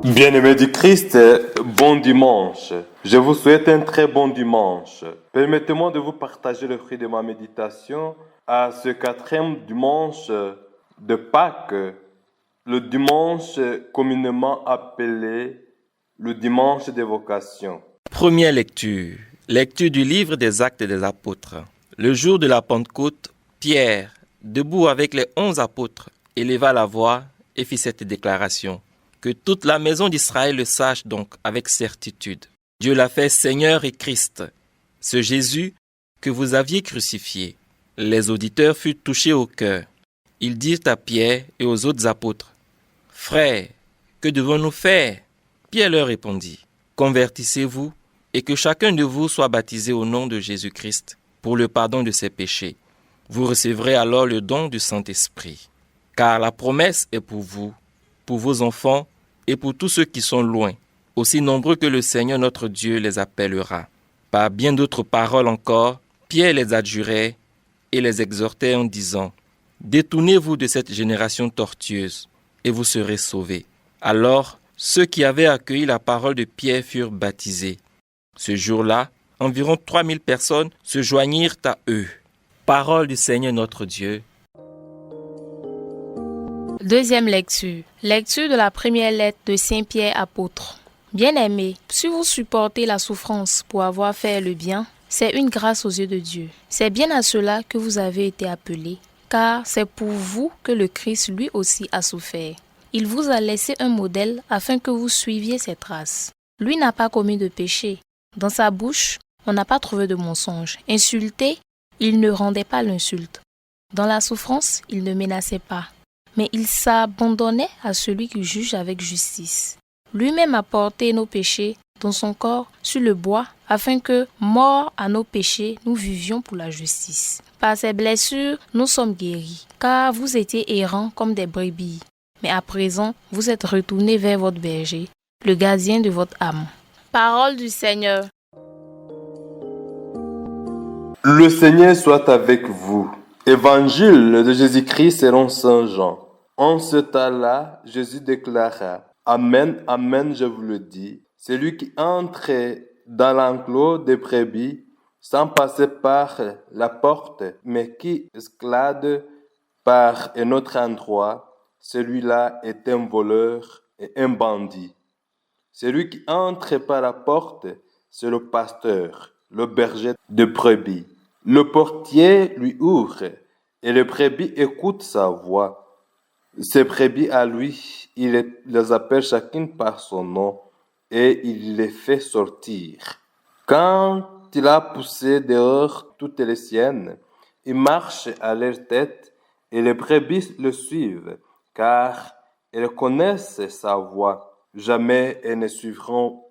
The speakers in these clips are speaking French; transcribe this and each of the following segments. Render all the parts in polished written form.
Bien-aimés du Christ, bon dimanche. Je vous souhaite un très bon dimanche. Permettez-moi de vous partager le fruit de ma méditation à ce quatrième dimanche de Pâques, le dimanche communément appelé le dimanche des vocations. Première lecture. Lecture du livre des Actes des Apôtres. Le jour de la Pentecôte, Pierre, debout avec les 11 apôtres, éleva la voix et fit cette déclaration. Que toute la maison d'Israël le sache donc avec certitude. Dieu l'a fait Seigneur et Christ, ce Jésus que vous aviez crucifié. Les auditeurs furent touchés au cœur. Ils dirent à Pierre et aux autres apôtres, « Frères, que devons-nous faire ?» Pierre leur répondit, « Convertissez-vous et que chacun de vous soit baptisé au nom de Jésus-Christ pour le pardon de ses péchés. Vous recevrez alors le don du Saint-Esprit. Car la promesse est pour vous, pour vos enfants et pour tous ceux qui sont loin, aussi nombreux que le Seigneur notre Dieu les appellera. » Par bien d'autres paroles encore, Pierre les adjurait et les exhortait en disant, « Détournez-vous de cette génération tortueuse et vous serez sauvés. » Alors, ceux qui avaient accueilli la parole de Pierre furent baptisés. Ce jour-là, environ 3000 personnes se joignirent à eux. Parole du Seigneur notre Dieu. Deuxième lecture. Lecture de la première lettre de Saint Pierre apôtre. Bien-aimés, si vous supportez la souffrance pour avoir fait le bien, c'est une grâce aux yeux de Dieu. C'est bien à cela que vous avez été appelés, car c'est pour vous que le Christ lui aussi a souffert. Il vous a laissé un modèle afin que vous suiviez ses traces. Lui n'a pas commis de péché. Dans sa bouche, on n'a pas trouvé de mensonge. Insulté, il ne rendait pas l'insulte. Dans la souffrance, il ne menaçait pas. Mais il s'abandonnait à celui qui juge avec justice. Lui-même a porté nos péchés dans son corps sur le bois, afin que, morts à nos péchés, nous vivions pour la justice. Par ses blessures, nous sommes guéris, car vous étiez errants comme des brebis. Mais à présent, vous êtes retournés vers votre berger, le gardien de votre âme. Parole du Seigneur. Le Seigneur soit avec vous. Évangile de Jésus-Christ selon Saint Jean. En ce temps-là, Jésus déclara, « Amen, Amen, je vous le dis, celui qui entre dans l'enclos des brebis sans passer par la porte, mais qui escalade par un autre endroit, celui-là est un voleur et un bandit. Celui qui entre par la porte, c'est le pasteur, le berger de brebis. Le portier lui ouvre et les brebis écoutent sa voix. Ces brebis à lui, il les appelle chacune par son nom et il les fait sortir. Quand il a poussé dehors toutes les siennes, il marche à leur tête et les brebis le suivent, car elles connaissent sa voix. Jamais elles ne suivront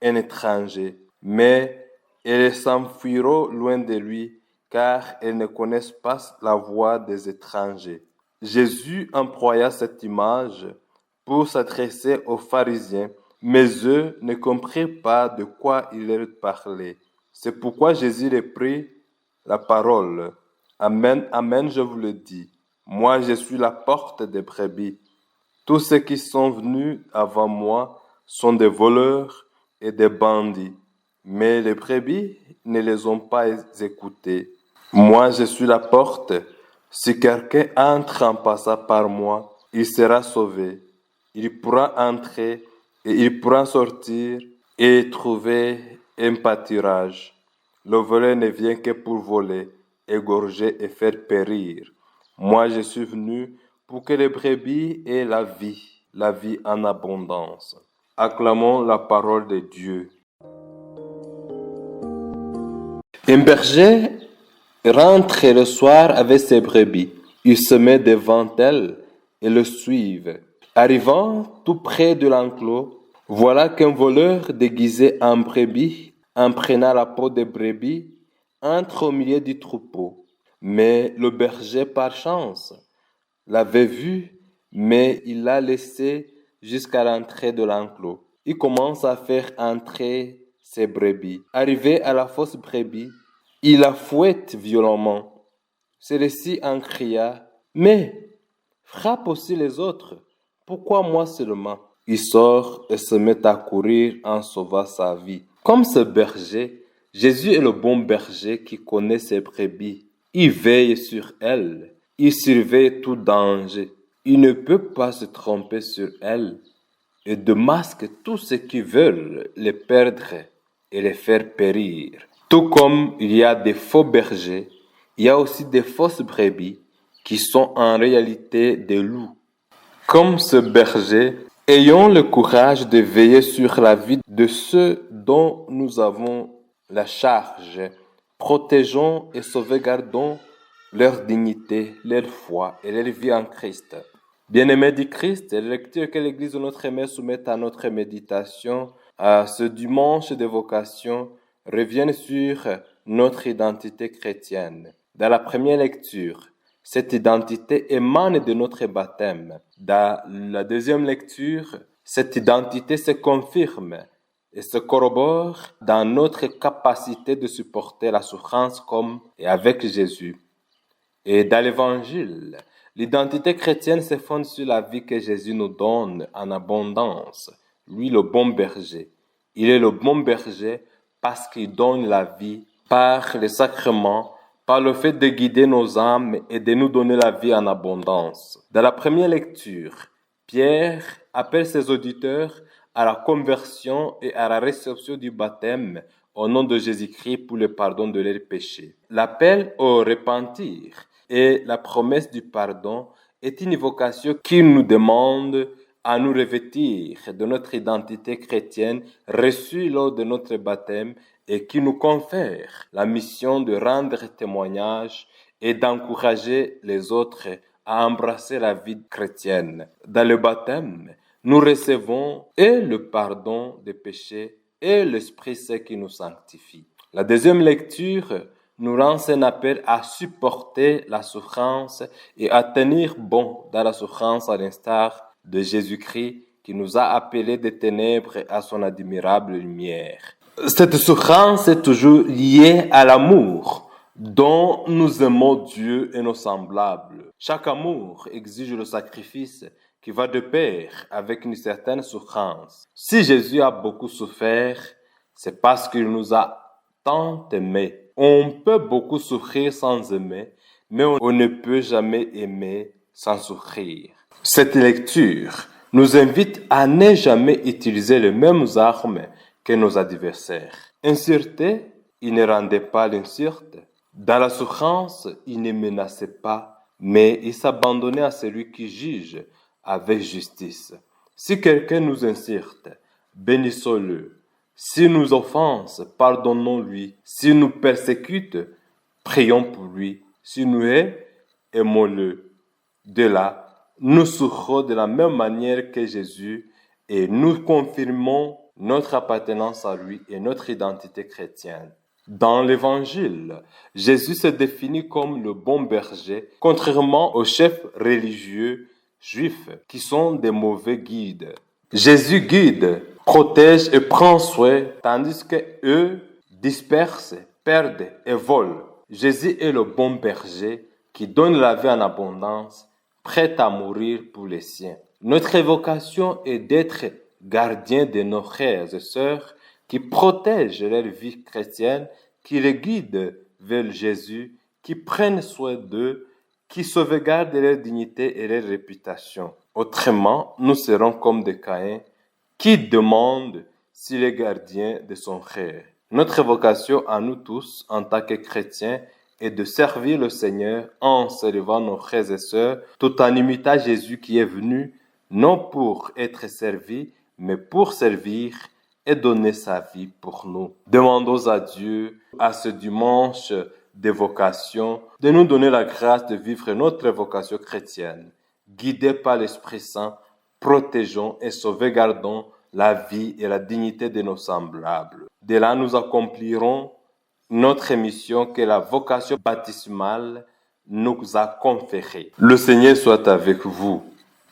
un étranger, mais elles s'enfuiront loin de lui, car elles ne connaissent pas la voix des étrangers. Jésus employa cette image pour s'adresser aux pharisiens, mais eux ne comprirent pas de quoi il leur parlait. C'est pourquoi Jésus reprit la parole. Amen, Amen, je vous le dis. Moi, je suis la porte des brebis. Tous ceux qui sont venus avant moi sont des voleurs et des bandits, mais les brebis ne les ont pas écoutés. Moi, je suis la porte. Si quelqu'un entre en passant par moi, il sera sauvé. Il pourra entrer et il pourra sortir et trouver un pâturage. Le voleur ne vient que pour voler, égorger et faire périr. Moi, je suis venu pour que les brebis aient la vie en abondance. Acclamons la parole de Dieu. Un berger rentre le soir avec ses brebis. Il se met devant elles et le suivent. Arrivant tout près de l'enclos, voilà qu'un voleur déguisé en brebis, en prenant la peau des brebis, entre au milieu du troupeau. Mais le berger, par chance, l'avait vu, mais il l'a laissé jusqu'à l'entrée de l'enclos. Il commence à faire entrer ses brebis. Arrivé à la fausse brebis, il la fouette violemment. Celui-ci en cria, « Mais frappe aussi les autres. Pourquoi moi seulement ?» il sort et se met à courir en sauvant sa vie. Comme ce berger, Jésus est le bon berger qui connaît ses brebis. Il veille sur elles, il surveille tout danger. Il ne peut pas se tromper sur elles et démasque tous ceux qui veulent les perdre et les faire périr. Tout comme il y a des faux bergers, il y a aussi des fausses brebis qui sont en réalité des loups. Comme ce berger, ayons le courage de veiller sur la vie de ceux dont nous avons la charge. Protégeons et sauvegardons leur dignité, leur foi et leur vie en Christ. Bien-aimés du Christ, les lectures que l'Église de notre Mère soumet à notre méditation à ce dimanche de vocation reviennent sur notre identité chrétienne. Dans la première lecture, cette identité émane de notre baptême. Dans la deuxième lecture, cette identité se confirme et se corrobore dans notre capacité de supporter la souffrance comme et avec Jésus. Et dans l'Évangile, l'identité chrétienne se fonde sur la vie que Jésus nous donne en abondance. Lui, le bon berger. Il est le bon berger parce qu'il donne la vie par les sacrements, par le fait de guider nos âmes et de nous donner la vie en abondance. Dans la première lecture, Pierre appelle ses auditeurs à la conversion et à la réception du baptême au nom de Jésus-Christ pour le pardon de leurs péchés. L'appel au repentir et la promesse du pardon est une vocation qui nous demande à nous revêtir de notre identité chrétienne reçue lors de notre baptême et qui nous confère la mission de rendre témoignage et d'encourager les autres à embrasser la vie chrétienne. Dans le baptême, nous recevons et le pardon des péchés et l'Esprit Saint qui nous sanctifie. La deuxième lecture nous lance un appel à supporter la souffrance et à tenir bon dans la souffrance à l'instar de Jésus-Christ qui nous a appelés des ténèbres à son admirable lumière. Cette souffrance est toujours liée à l'amour dont nous aimons Dieu et nos semblables. Chaque amour exige le sacrifice qui va de pair avec une certaine souffrance. Si Jésus a beaucoup souffert, c'est parce qu'il nous a tant aimés. On peut beaucoup souffrir sans aimer, mais on ne peut jamais aimer sans souffrir. Cette lecture nous invite à ne jamais utiliser les mêmes armes que nos adversaires. Insulter, il ne rendait pas l'insulte. Dans la souffrance, il ne menaçait pas, mais il s'abandonnait à celui qui juge avec justice. Si quelqu'un nous insulte, bénissons-le. S'il nous offense, pardonnons-lui. S'il nous persécute, prions pour lui. S'il nous hait, aimons-le. De là, nous souffrons de la même manière que Jésus et nous confirmons notre appartenance à lui et notre identité chrétienne. Dans l'Évangile, Jésus se définit comme le bon berger, contrairement aux chefs religieux juifs qui sont des mauvais guides. Jésus guide, protège et prend soin, tandis que eux dispersent, perdent et volent. Jésus est le bon berger qui donne la vie en abondance, prêt à mourir pour les siens. Notre vocation est d'être gardiens de nos frères et sœurs qui protègent leur vie chrétienne, qui les guident vers Jésus, qui prennent soin d'eux, qui sauvegardent leur dignité et leur réputation. Autrement, nous serons comme des Caïns qui demandent s'il est gardien de son frère. Notre vocation à nous tous, en tant que chrétiens, est de servir le Seigneur en servant nos frères et sœurs, tout en imitant Jésus qui est venu, non pour être servi, mais pour servir et donner sa vie pour nous. Demandons à Dieu, à ce dimanche de vocation, de nous donner la grâce de vivre notre vocation chrétienne. Guidés par l'Esprit Saint, protégeons et sauvegardons la vie et la dignité de nos semblables. De là, nous accomplirons notre mission que la vocation baptismale nous a conférée. Le Seigneur soit avec vous.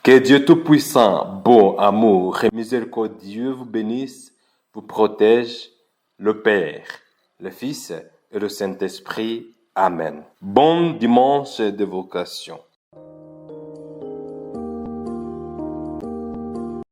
Que Dieu Tout-Puissant, bon, amour et miséricordieux vous bénisse, vous protège, le Père, le Fils et le Saint-Esprit. Amen. Bon dimanche de vocation.